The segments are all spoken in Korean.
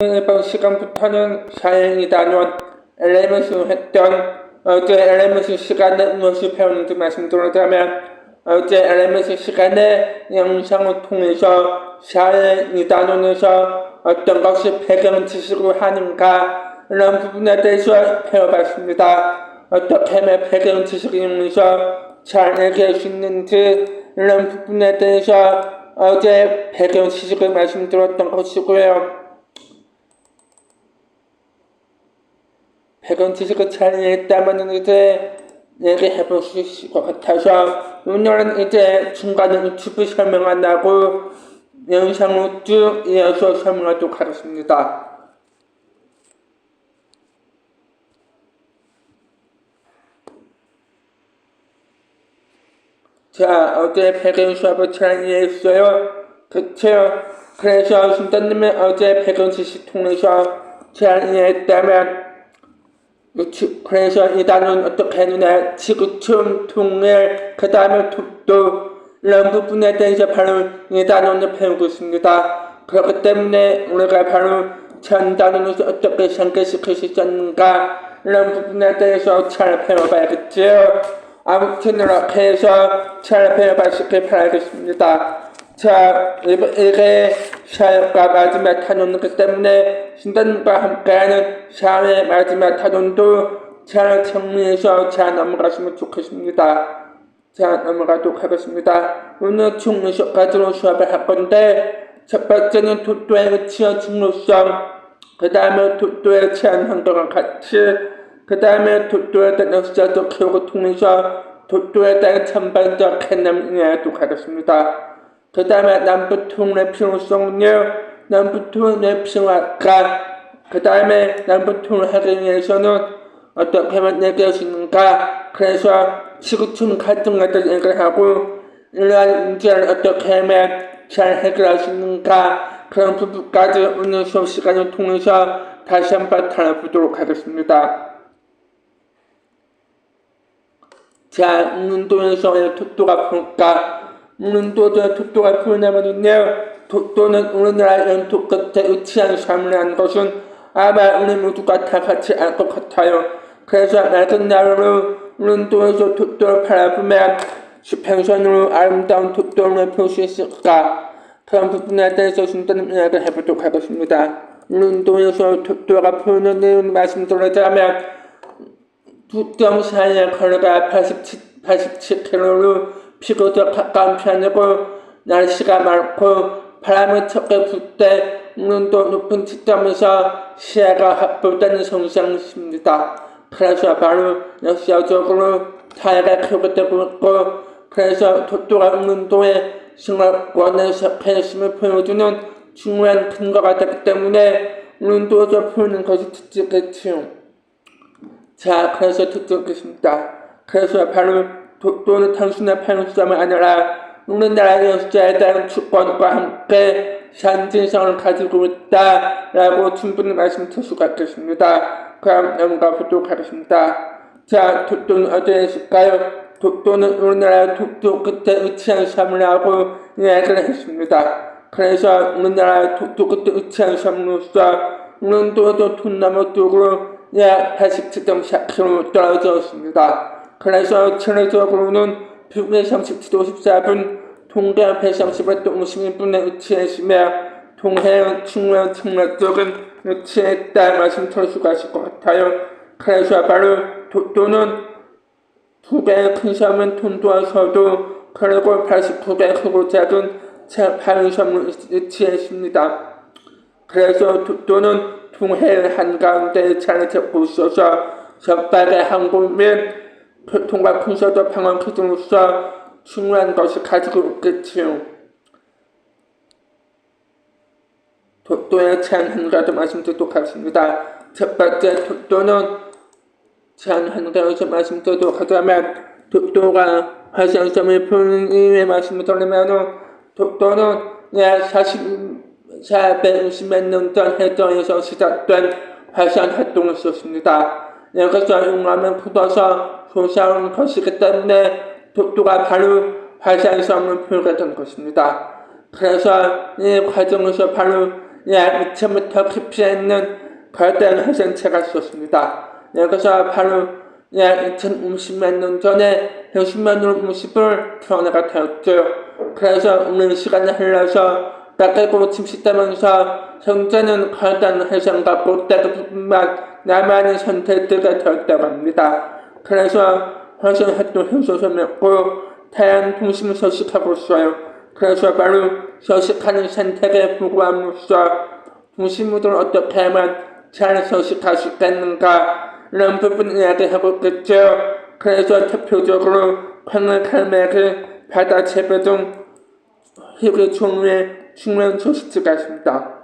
이번 시간부터는 사행이단원 LMS 했던 어제 LMS 시간에 무엇을 배우는지 말씀드리자면 어제 LMS 시간에 영상을 통해서 사행이단원에서 어떤 것이 배경 지식을 하는가 이런 부분에 대해서 배워봤습니다. 어떻게 하면 배경 지식을 이용해서 잘 얘기할 수 있는지 이런 부분에 대해서 어제 배경 지식을 말씀드렸던 것이고요. 배경 지식을 잘 이해했다면 이제 얘기해 볼 수 있을 것 같아서 오늘은 이제 중간에 유튜브 설명 안 하고 영상을 쭉 이어서 설명하도록 하겠습니다. 자, 어제 배경 수업을 잘 이해했어요? 그쵸? 그래서 순자님이 어제 배경 지식 통해서 잘 이해했다면 그래서 이 단어는 어떻게 하느냐 지구촌, 통일, 그 다음에 독도 이런 부분에 대해서 바로 이 단어를 배우고 있습니다. 그렇기 때문에 우리가 바로 전 단어에서 어떻게 상기시킬 수 있었는가 이런 부분에 대해서 잘 배워봐야겠죠. 아무튼 이렇게 해서 잘 배워봤길 바라겠습니다. 자, 이게 사회과 마지막 탄원이기 때문에 신단과 함께하는 사회 마지막 탄원도 잘 정리해서 잘 넘어갔으면 좋겠습니다. 자, 넘어가도록 하겠습니다. 오늘 총 6가지로 수업을 할 건데 첫 번째는 독도의 의치와 중요성, 그 다음에 독도의 제한 환경과 가치, 그 다음에 독도에 대한 역사적 기록을 통해서 독도에 대한 전반적 개념을 이해하도록 하겠습니다. 그 다음에 남북통일의 필요성은요, 남북통일의 필요할까, 그 다음에 남북통일을 하기 위해서는 어떻게 하면 얘기할 수 있는가, 그래서 지구촌 갈등에 대해서 얘기를 하고 이러한 문제를 어떻게 하면 잘 해결할 수 있는가, 그런 부분까지 오늘 수업 시간을 통해서 다시 한번 다뤄보도록 하겠습니다. 자, 운동에서의 독도가 볼까? 운동도의 독도가 보이냐면요, 독도는 우리나라 영토 끝에 위치한 섬이라는 것은 아마 우리 모두가 다 같이 알 것 같아요. 그래서 맑은 날로 운동에서 독도를 바라보면 수평선으로 아름다운 독도를 볼 수 있을까? 그런 부분에 대해서 순전히 이야기를 해보도록 하겠습니다. 운동에서 독도가 보이는 내용을 말씀드리자면 북경 사이의 거리가 87km로 비교적 가까운 편이고 날씨가 맑고 바람이 적게 불 때 운도 높은 지점에서 시야가 확보되는 성상입니다. 그래서 바로 역사적으로 타해가 기록되고 있고 그래서 독도가 운도의 생활권에서 관심을 보여주는 중요한 근거가 되기 때문에 운도에서 보이는 것이 특징이겠지요. 자, 그래서 듣겠습니다. 그래서 바로 독도는 단순한 편의점이 아니라 우리나라의 역사에 대한 주권과 함께 상징성을 가지고 있다라고 충분히 말씀드릴 수가 있겠습니다. 그럼 넘어가 보도록 하겠습니다. 자, 독도는 어디에 있을까요? 독도는 우리나라 독도 끝에 위치한 섬이라고 이야기를 했습니다. 그래서 우리나라 독도 끝에 위치한 섬으로서 운도에도 동남아 쪽으로 약 87.4km 떨어져 있습니다. 그래서 지리적으로는 북의 37도 14분, 동해 130도 51분에 위치해 있으며 동해안, 충남, 청라 쪽은 위치해 있다 말씀드릴 수가 있을 것 같아요. 그래서 바로 독도는 두 개의 큰 섬은 돈도와 서도 그리고 89개의 크고 작은 제8의 섬으로 위치해 있습니다. 그래서 독도는 동해 한가운데에 자리 잡고 있어서 적박의 항공 및 교통과 군사적 방어 기준으로서 중요한 것을 가지고 있겠지요. 독도의 제한 한가도 말씀드리도록 하겠습니다. 첫 번째, 독도는 제한 한가에서 말씀드리도록 하자면 독도가 활성점을 보는 이유에 말씀을 드리면 독도는 약 450만 년 전 해전에서 시작된 활산 활동을 썼습니다. 여기서 용암을 풀어서 솟아오른 것이기 때문에 독도가 바로 활산섬을 표현했던 것입니다. 그래서 이 과정에서 바로 약 2,000m 깊이에 있는 거대한 해전체가 있었습니다. 여기서 바로 약 2,050만 년 전에 해수면으로 모습을 드러내가 되었죠. 그래서 오랜 시간이 흘러서 깎이고 침식되면서 현재는 거대한 해상과 못다른 부분만 남아있는 상태에 뜨게 되었다고 합니다. 그래서 화성 활동 해소섬이었고 태양 중심을 서식하고 있어요. 그래서 바로 서식하는 생태계에 불과함으로써 중심물을 어떻게 하면 잘 서식할 수 있겠는가 이런 부분 이야기하고 있겠죠. 그래서 대표적으로 광을 갈매기, 바다 재배 등 희귀 종류의 중요한 서식지가 있습니다.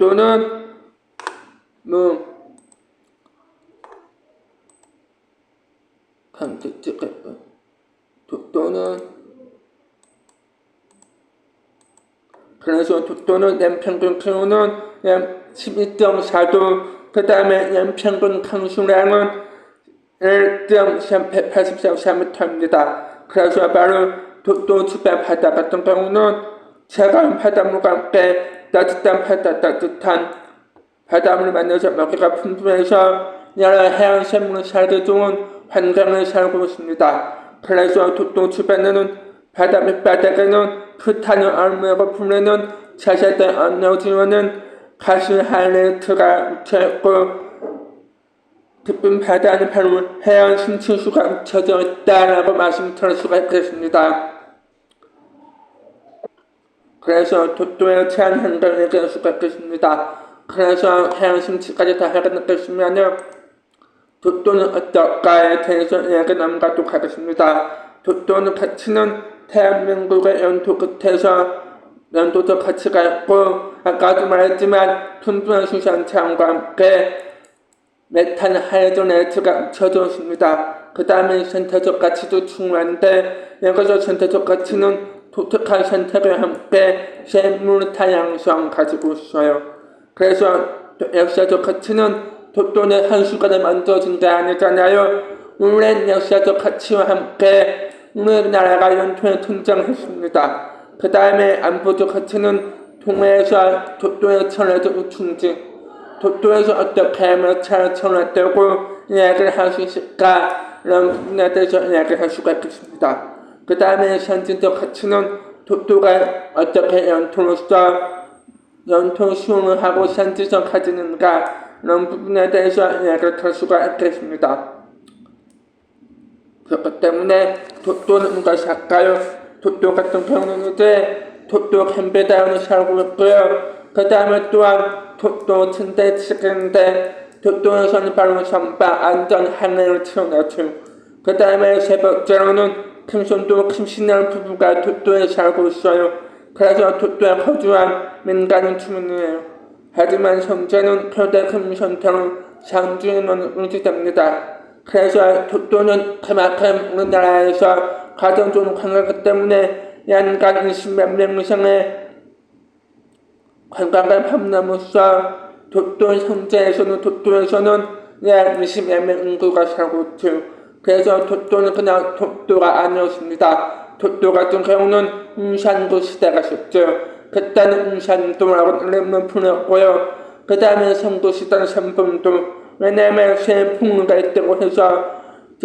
또는 그래서 독도는 연평균 기온은 약 12.4도, 그 다음에 연평균 강수량은 1.184m입니다. 그래서 바로 독도 주변 바다 같은 경우는 차가운 바닷물과 함께 따뜻한 바닷물을 만나서 먹이가 풍부해서 여러 해양 생물을 살기 좋은 환경에 살고 있습니다. 그래서 독도 주변에는 바다 밑바닥에는 프타는 얼음이라고 불리는 차세대 언노지원은 가시 하이라이트가 묻혀있고 깊은 바다는 바로 해양 심층수가 묻혀져 있다라고 말씀드릴 수가 있겠습니다. 그래서 독도에 대한 환경을 얘기할 수가 있겠습니다. 그래서 해양 심층까지 다 해가 느꼈으면요. 독도는 어떨까에 대해서 이야기 나누도록 하겠습니다. 독도는 가치는 대한민국의 연도 끝에서 연도적 가치가 있고 아까도 말했지만 풍부한 수산창과 함께 메탄 하이드로네이트가 묻혀져 있습니다. 그 다음에 생태적 가치도 중요한데 여기서 생태적 가치는 독특한 생태계와 함께 생물 다양성 가지고 있어요. 그래서 역사적 가치는 독도는 한순간에 만들어진 게 아니잖아요. 오랜 역사적 가치와 함께 우리나라가 연토에 등장했습니다. 그 다음에 안보적 가치는 동해에서 독도에 전해진 우충지, 독도에서 어떻게 하면 잘 전해되고 이야기를 할 수 있을까 이런 부분에 대해서 이야기를 할 수가 있겠습니다. 그 다음에 선진적 가치는 독도가 어떻게 연토 수용을 하고 산지성 가지는가 이런 부분에 대해서 이야기를 할 수가 있겠습니다. 그렇기 때문에 독도는 무엇이 할까요? 독도 같은 경우는 이제 독도 캠베다운을 살고 있고요. 그 다음에 또한 독도 침대치기인데 독도에서는 바로 선박 안전 항해를 태어났죠. 그 다음에 세 번째로는 김선도 김신양 부부가 독도에 살고 있어요. 그래서 독도에 거주한 민간인 주민이에요. 하지만 현재는 표대 금선태로 상주인은 유지됩니다. 그래서 독도는 그만큼 우리나라에서 가장 좋은 관광객 때문에 연간 20만 명 이상의 관광을 방문함으로써 독도에서는 약 20만 명 인구가 살고 있죠. 그래서 독도는 그냥 독도가 아니었습니다. 독도 같은 경우는 웅산도 시대가 있었죠. 그때는 웅산도라고 이름을 불렀고요. 그 다음에 성도시대는 삼봉도, 왜냐하면 새 풍류가 있다고 해서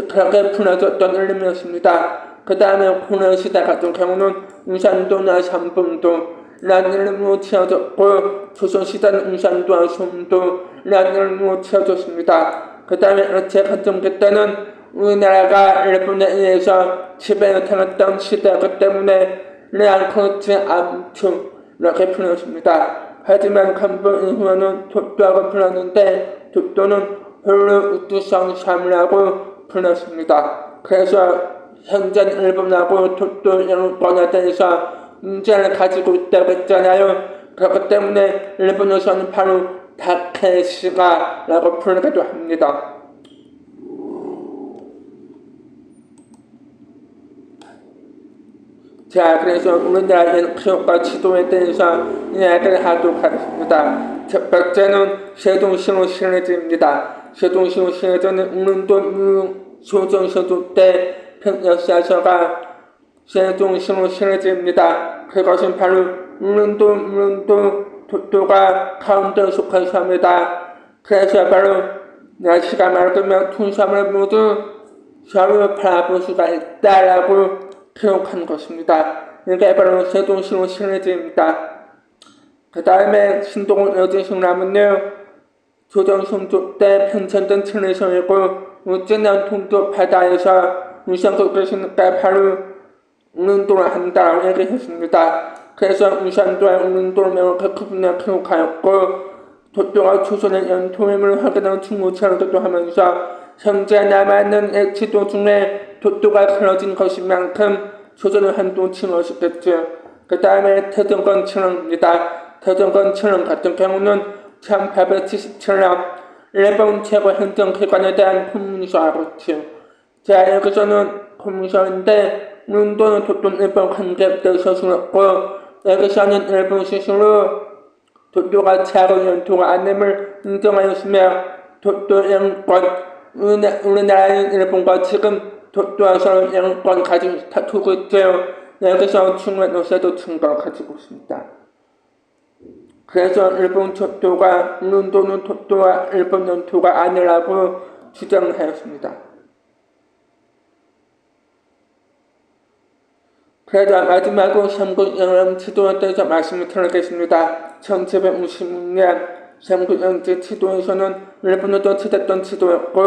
그렇게 불러졌던 이름이었습니다. 그 다음에 고려시대 같은 경우는 웅산도나 삼봉도라는 이름으로 지어졌고 조선시대는 웅산도와 송도라는 이름으로 지어졌습니다. 그 다음에 일제 강점기 때는 우리나라가 일본에 의해서 지배를 당했던 시대이기 때문에 레안코르트 암투 이렇게 불렀습니다. 하지만 간부 이후에는 독도라고 불렀는데 독도는 홀로 우뚜성 삼이라고 불렀습니다. 그래서 현재 일본하고 독도 영유권에 대해서 문제를 가지고 있다고 했잖아요. 그렇기 때문에 일본에서는 바로 다케시가라고 부르기도 합니다. 자, 그래서 우리나라의 기업과 지도에 대해서 이야기를 하도록 하겠습니다. 첫 번째는 세종시로 시리즈입니다. 세종시로 시리즈는 울릉도 소정시도 때 역사서가 세종시로 시리즈입니다. 그것은 바로 울릉도 도가 가운데 속해서 합니다. 그래서 바로 날씨가 맑으면 tun섬을 모두 서로 바라볼 수가 있다라고 기록한 것입니다. 이게 바로 세종신호 신뢰지입니다. 그 다음에 신동은 여진신라면요 조정성조 때 편천된 천에서이고 우진한 동쪽 바다에서 우선도 계시니까 바로 운동을 한다고 얘기했습니다. 그래서 우산도와 운동을 매우 크게 기록하였고 도토가 조선의 연통임을 확인한 중무차로도 하면서 현재 남아있는 지도 중에 도토가 그려진 것인 만큼 조선을 한동 칭호시켰죠. 그 다음에 태정권 칭호입니다. 태정권 칭호 같은 경우는 1877년 일본 최고 행정기관에 대한 공문서하고죠. 자, 여기서는 공문서인데 운동은 도토는 일본 관객들 서술했고 여기서는 일본 스스로 도토가 차고 연토가 아님을 인정하였으며 도토 영권 우리나라는 일본과 지금 도토와 서로 영권 가지고 다투고 있죠. 여기서 중국 노세도 증거를 가지고 있습니다. 그래서 일본 도토가 운동은 도토와 일본 연토가 아니라고 주장하였습니다. 그래서 마지막으로 삼국연합 지도에 대해서 말씀을 드리겠습니다. 1756년 삼국연합 지도에서는 일본으로 도취됐던 지도였고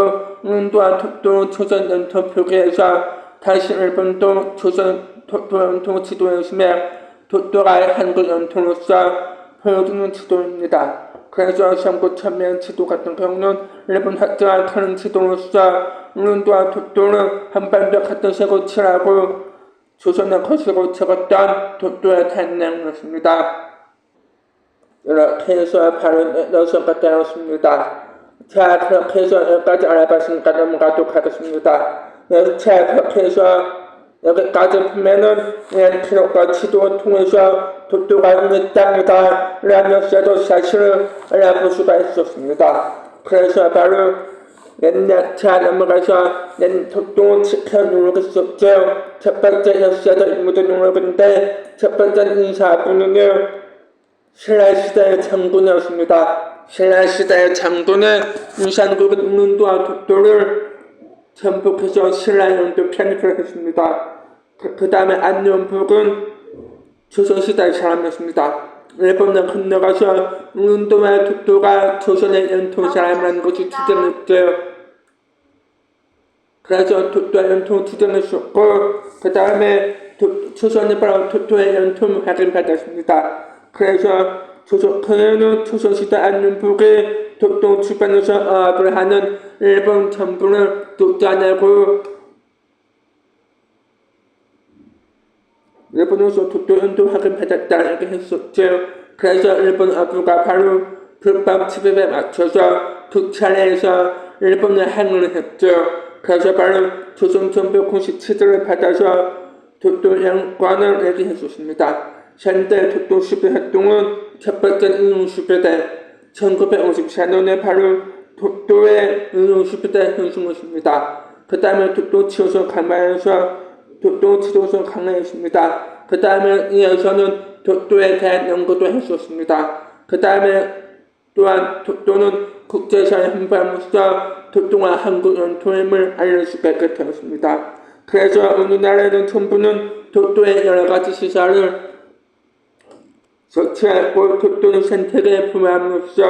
운동과 도토 조선 연토 표기에서 다시 일본도 조선 도토 연토 지도였으며 도토가 한국 연토로서 보여주는 지도입니다. 그래서 삼국천면 지도 같은 경우는 일본 확장을 하는 지도로서 운동과 도토를 한반도 같은 색으로 칠하고 조선의 것이고 적었던 도토의 탄생이었습니다. 이렇게 해서 바로 6가지 알았습니다. 자, 그렇게 해서 여기까지 알아봤으니까 넘어가도록 하겠습니다. 자, 그렇게 해서 여기까지 보면은 기록과 지도를 통해서 도토가 우리 땅이다 라는 사실을 알아볼 수가 있었습니다. 그래서 바로 옛날 차 넘어가서 도토를 지켜 누르겠었죠. 첫 번째 역사적 인물들 누르는데 첫 번째 인사분은요 신라시대의 장군이었습니다. 신라시대의 장군은 우산국은 운동과 도토를 전복해서 신라연도 편입을 했습니다. 그 다음에 안녕북은 조선시대의 사람이었습니다. 일본을 건너가서 운동와 도토가 조선의 연토 사람이라는 것이 주장했죠. 그래서 도토의 연토 주장했었고 그 다음에 조선이 바로 도토의 연토를 확인받았습니다. 그래서 그는 조선시대 안녕북에 도토 출판에서 어업을 하는 일본 정부를 쫓아내고 일본에서 도토 연토 확인받았다고 했었죠. 그래서 일본 어부가 바로 불법 침입에 맞춰서 두 차례에서 일본을 항의를 했죠. 그래서 바로 조선 정부 공식 체제를 받아서 도토 영권을 얘기했었습니다. 현대 도토 수비 활동은 첫 번째 인용수비대 1954년에 바로 도토의 인용수비대 형성했습니다. 그 다음에 도토 치호선 강화에서 도토 지도선 강화했습니다. 그 다음에 이어서는 도토에 대한 연구도 했었습니다. 그 다음에 또한 도토는 국제사회 한반으로서 도토와 한국 연토임을 알릴 수가 있게 되었습니다. 그래서 우리나라는 정부는 도토의 여러가지 시설을 설치하고 도토의 선택에 부함으로써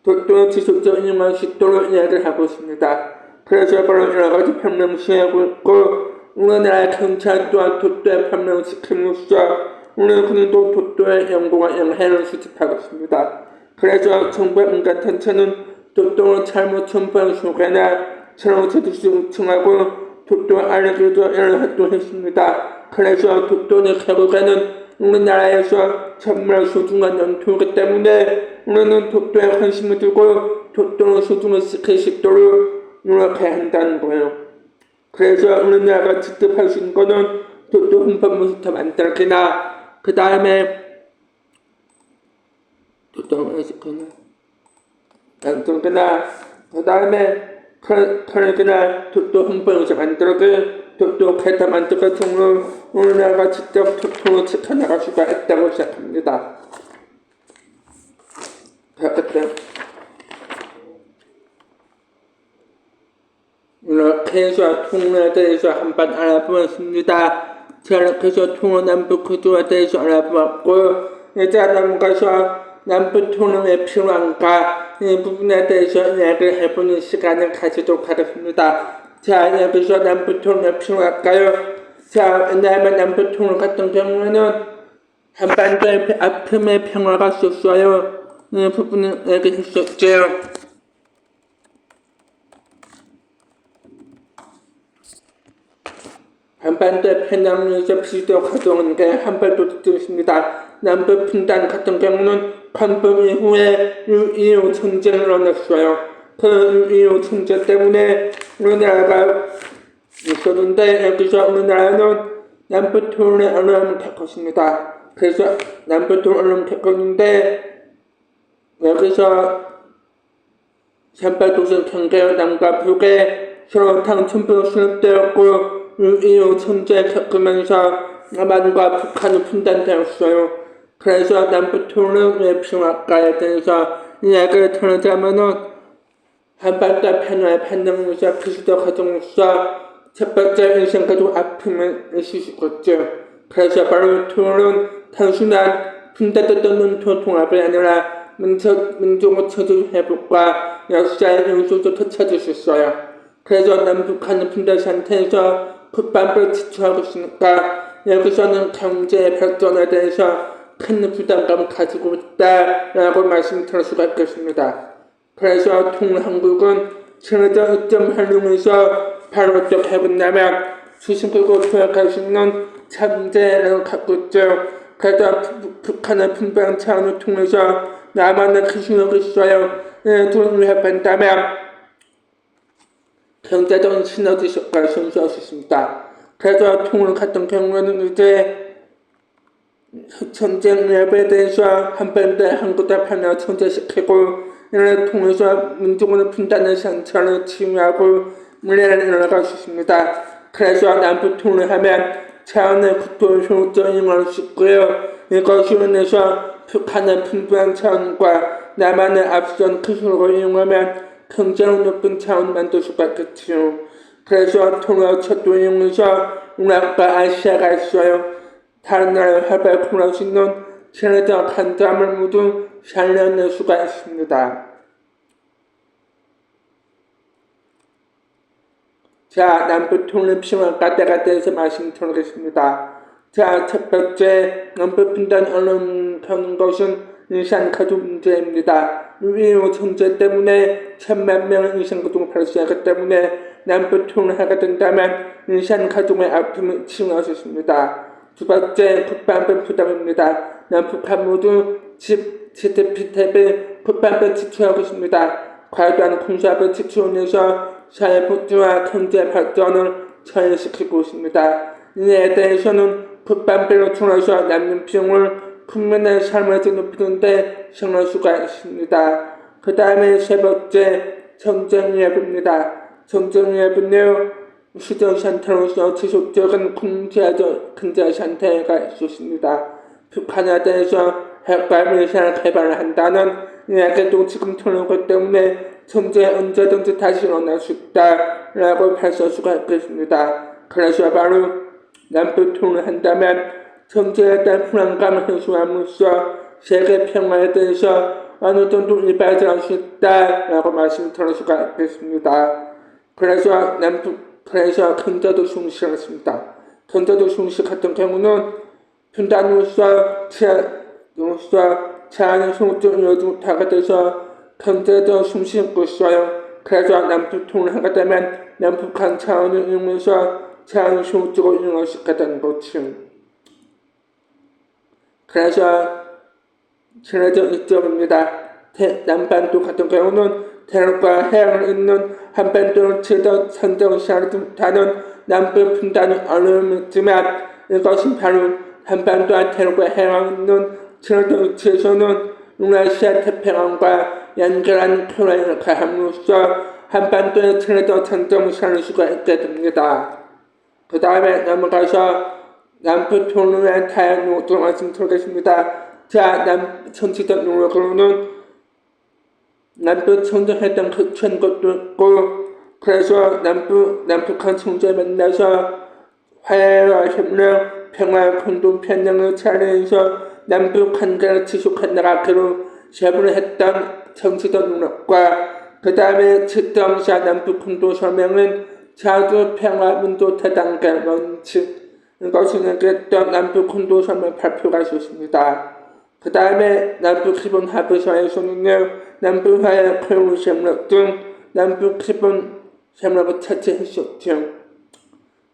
도토의 지속적 운영을 시도로 이야기를 하고 있습니다. 그래서 바로 여러가지 평론을 시행하고 있고 우리나라 경찰 또한 도토의 평론을 지킴으로써 우리 군인도 도토의 연구와 영향을 수집하고 있습니다. 그래서 정부의 온갖 단체는 도토를 잘못 첨부한 소개나 새로운 제도시 요청하고 도토를 알리기도 여러 활동했습니다. 그래서 도토는 결국에는 우리나라에서 정말 소중한 연토이기 때문에 우리는 도토에 관심을 두고 도토를 소중히 지킬 수 있도록 노력해야 한다는 거예요. 그래서 우리나라가 직접 할 수 있는 거는 도토 헌법문부터 만들기나 그 다음에 그 다음에 컬기나 도토 헌법문부터 만들기 도토 개타 만들기 등으로 우리나라가 직접 도토를 지켜나갈 수가 있다고 생각합니다. 그때 이렇게 해서 통로에 대해서 한번 알아보았습니다. 자, 이렇게 해서 통로 남북 구조에 대해서 알아보았고, 이제 넘어가서 남북 통로의 필요한가 이 부분에 대해서 이야기를 해보는 시간을 가지도록 하겠습니다. 자, 여기서 남북 통로의 필요할까요? 자, 왜냐하면 남북 통로 같은 경우에는 한반도의 아픔의 평화가 있었어요. 이 부분을 얘기했었죠. 한반도의 편향에서 비슷하게 가져오는 게 한반도 뜻입니다. 남북 분단 같은 경우는 반복 이후에 6.25 전쟁을 일어났어요. 그 6.25 전쟁 때문에 우리나라가 있었는데 여기서 우리나라는 남북 통일의 어려움을 겪었습니다. 그래서 남북 통일 어려움을 겪었는데 여기서 산발도선 경계의 남과 북에 서로 당천부로 수립되었고 6.25 전쟁을 겪으면서 남한과 북한이 분단되었어요. 그래서 남북 통일을 왜 필요할까에 대해서 이야기를 들어자면은 한반도 편화의 판단으로서 비수도 과정으로서 첫 번째 인생가족 아픔을 있을 수 있겠죠. 그래서 바로 통일은 단순한 분단됐던 통합이 아니라 민족의 체질 회복과 역사의 연속도 찾을 수 있어요. 그래서 남북한의 분단 상태에서 국방부를 지출하고 있으니까 여기서는 경제 발전에 대해서 큰 부담감을 가지고 있다라고 말씀드릴 수가 있겠습니다. 그래서 통한국은 친화적 이점 활용해서 바로 어떻게 해본다면 수신국으로 도약할 수 있는 잠재를 갖고 있죠. 그래서 북한의 분방 차원을 통해서 남한의 기술력이 있어요. 돈을 해본다면 경제적인 시너지 효과를 손실할 수 있습니다. 그래서 통일 같은 경우에는 이제 전쟁 위협에 대해서 한반도의 한국과 판을 존재시키고 이를 통해서 민족의 분단의 상처를 치유하고 미래를 이뤄갈 수 있습니다. 그래서 남북 통일을 하면 차원의 국토를 효율적으로 이용할 수 있고요. 이것으로 인해서 북한의 풍부한 차원과 남한의 앞선 기술을 이용하면 경제력 높은 차원을 만들 수가 있겠지요. 그래서 통일과 철도를 이용해서 유럽과 아시아가 있어요. 다른 나라의 활발히 공유할 수 있는 친화적 간담을 모두 살려낼 수가 있습니다. 자, 남북 통일 필요한가 때가 대해서 말씀드리겠습니다. 자, 첫 번째, 남북 분단 어려운 겪는 것은 인산 가족 문제입니다. 6.25 전쟁 때문에 천만 명의 인산 가족을 발생하기 때문에 남북 통일을 하게 된다면 인산 가족의 아픔을 치유할 수 있습니다. 두 번째, 국방부 부담입니다. 남북한 모두 GDP 대비 국방부에 지출하고 있습니다. 과도한 군사비 지출에서 사회 복지와 경제 발전을 저해시키고 있습니다. 이에 대해서는 국방비로 통해서 남는 비용을 국민의 삶을 높이는 데 생할 수가 있습니다. 그 다음에 세 번째, 전쟁 위협입니다. 전쟁 위협은요, 시정 상태로서 지속적인 경제 상태가 있었습니다. 북한에 대해서 핵과 미사일 개발을 한다는 이야기도 지금 들어오기 때문에 전쟁 언제든지 다시 일어날 수 있다라고 발설 수가 있겠습니다. 그래서 바로 남북 통일을 한다면 전쟁에 대한 불안감을 해소함으로써 세계 평화에 대해서 어느 정도 일발전할 수 있다라고 말씀드릴 수가 있겠습니다. 그래서 경제도 숭실했습니다. 경제도 숭실 같은 경우는 분단으로서 제한의 소득을 이루지 못하게 돼서 경제도 숭실했고 있어요. 그래서 남북 통일을 하게 되면 남북한 차원을 이용해서 제한의 소득을 이용할 수 있게 되는 거죠. 그래서 친화적 이점입니다. 남반도 같은 경우는 대륙과 해양을 잇는 한반도를 제대로 선정시하지 못하는 남북 분단의 어려움이 있지만 이것은 바로 한반도와 대륙과 해양을 잇는 친화적 위치에서는 유라시아 태평양과 연결한 교란을 가함으로써 한반도의 친화적 선정을 시할 수가 있게 됩니다. 그 다음에 넘어가서 남북 통일에 대한 다양한 노력을 말씀드리겠습니다. 자, 정치적 노력으로는 남북 청정회담 거친 것도 있고, 그래서 남북한 총재 만나서 화해와 협력, 평화, 공동 편령을 차리면서 남북 관계를 지속해 나가기로 제안을 했던 정치적 노력과 그 다음에 측정사 남북 공동 서명은 자주 평화 문도 대단계 원칙 이것을 얘기했던 남북 공동 서명 발표가 있었습니다. 그 다음에 남북 기본 합의서에서는요, 남북 화해, 포용 협력 등 남북 기본 협력을 채택했었죠.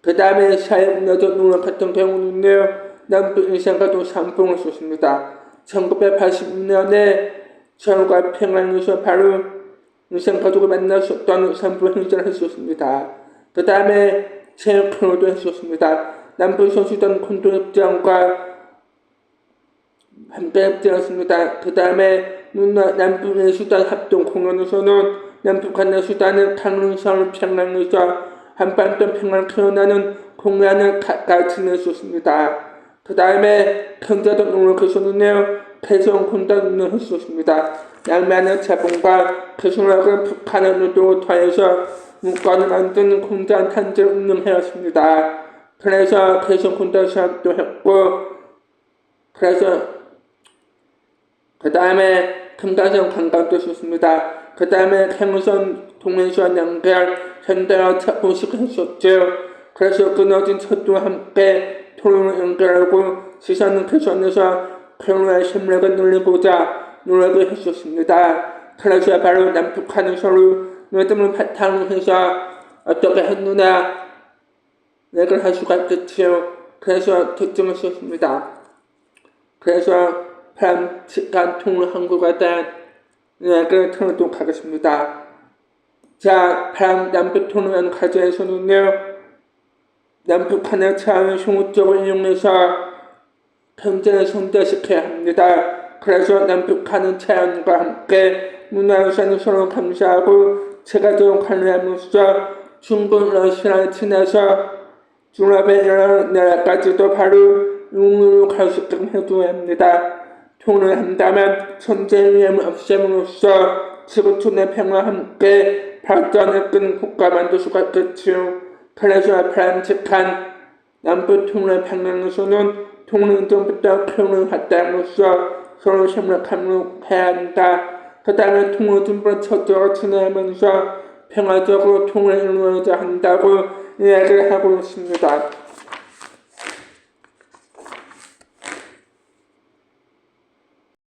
그 다음에 사회문화적 노력 같은 경우는요, 남북 인상과도 삼봉을 썼습니다. 1986년에 서울과 평양에서 바로 인상가족을 만났었던 삼부 행사를 했었습니다. 그 다음에 체육회의도 했었습니다. 남북 선수단 공동협정과 함께 협정했습니다. 그 다음에 남북 수단 합동 공연에서는 남북 간의 수단은 강릉, 서울, 평양에서 한반도 평화를 표현하는 공연을 가까이 지냈었습니다. 그 다음에 경제적 노력에서는요, 개성 공단을 했었습니다. 양면의 자본과 개성학을 북한의 노동을 더해서 문과를 만드는 공단 탄재를 운영하였습니다. 그래서 개성 공단 사업도 했고, 그래서 그 다음에 금강산 관광도 했었습니다. 그 다음에 행선, 동해선 연결, 현대화 착공식 했었죠. 그래서 끊어진 철도와 함께 토론을 연결하고 시선을 개선해서 평화의 심력을 늘리고자 노력을 했었습니다. 그래서 바로 남북한은 서로 믿음을 바탕으로 해서 어떻게 했느냐 얘기를 할 수가 있겠지요. 그래서 특징을 썼습니다. 그래서 바람직한 통일 한국에 대한 이야기를 들어보도록 하겠습니다. 자, 남북 통일하는 과제에서는요, 남북한의 차원을 효율적으로 이용해서 경제를 성장시켜야 합니다. 그래서 남북한은 자연과 함께 문화유산을 서로 감시하고 체계적으로 관리함으로써 중국, 러시아를 지나서 중럽의 여러 나라까지도 바로 용으로 갈 수 있도록 해줘야 합니다. 통일한다면 전쟁 위험을 없앰으로써 지구촌의 평화와 함께 발전을 끈 국가 만들 수가 있겠지요. 그래서 바람직한 남북 통일의 방향에서는 통일전부터 평화를 확대함으로써 서로 협력함으로 해야 한다. 그 다음에 통일전부터 철저히 진행하면서 평화적으로 통일을 이루어야 한다고 이야기를 하고 있습니다.